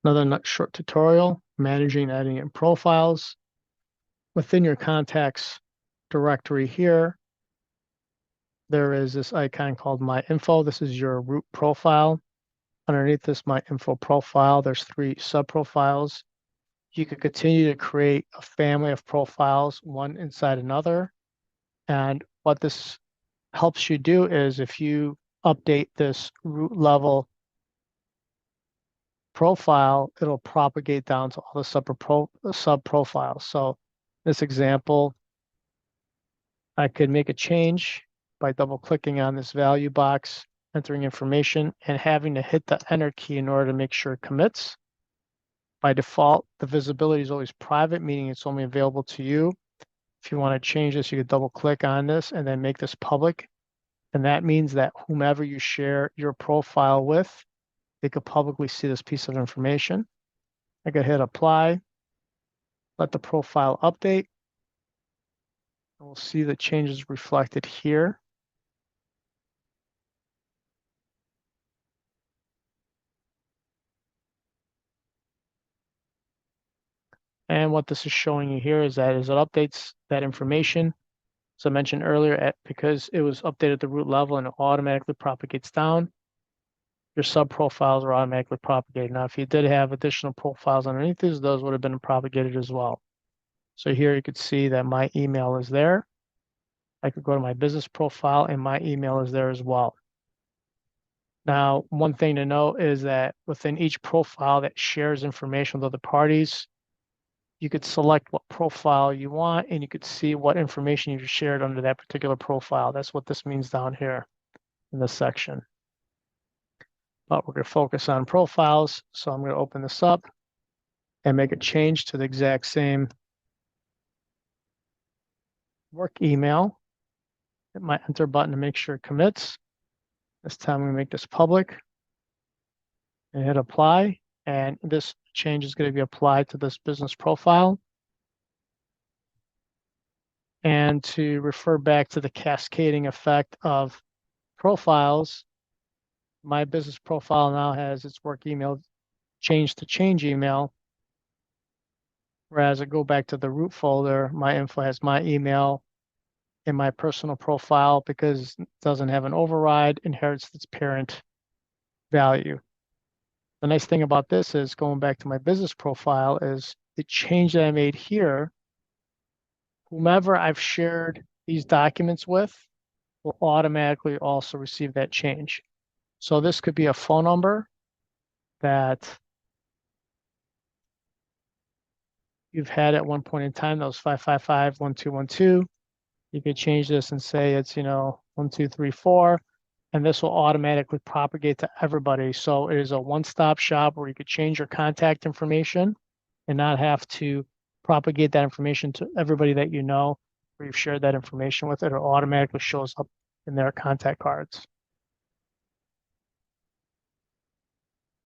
Another short tutorial, managing, editing, and profiles. Within your contacts directory here, there is this icon called My Info. This is your root profile. Underneath this My Info profile, there's 3 sub-profiles. You could continue to create a family of profiles, one inside another. And what this helps you do is if you update this root level profile, it'll propagate down to all the sub profiles. So this example, I could make a change by double clicking on this value box, entering information, and having to hit the enter key in order to make sure it commits. By default, the visibility is always private, meaning it's only available to you. If you want to change this, you could double click on this and then make this public. And that means that whomever you share your profile with, they could publicly see this piece of information. I could hit apply, let the profile update. And we'll see the changes reflected here. And what this is showing you here is that as it updates that information, as I mentioned earlier, because it was updated at the root level and it automatically propagates down, your sub profiles are automatically propagated. Now, if you did have additional profiles underneath those would have been propagated as well. So here you could see that my email is there. I could go to my business profile and my email is there as well. Now, one thing to note is that within each profile that shares information with other parties, you could select what profile you want and you could see what information you shared under that particular profile. That's what this means down here in this section. But we're going to focus on profiles. So I'm going to open this up and make a change to the exact same work email. Hit my enter button to make sure it commits. This time we make this public and hit apply. And this change is going to be applied to this business profile. And to refer back to the cascading effect of profiles, my business profile now has its work email changed to change email. Whereas I go back to the root folder, my info has my email in my personal profile because it doesn't have an override, inherits its parent value. The nice thing about this is going back to my business profile is the change that I made here, whomever I've shared these documents with will automatically also receive that change. So this could be a phone number that you've had at one point in time, that was 555-1212. You could change this and say it's, 1234, and this will automatically propagate to everybody. So it is a one-stop shop where you could change your contact information and not have to propagate that information to everybody that you know, where you've shared that information with. It automatically shows up in their contact cards.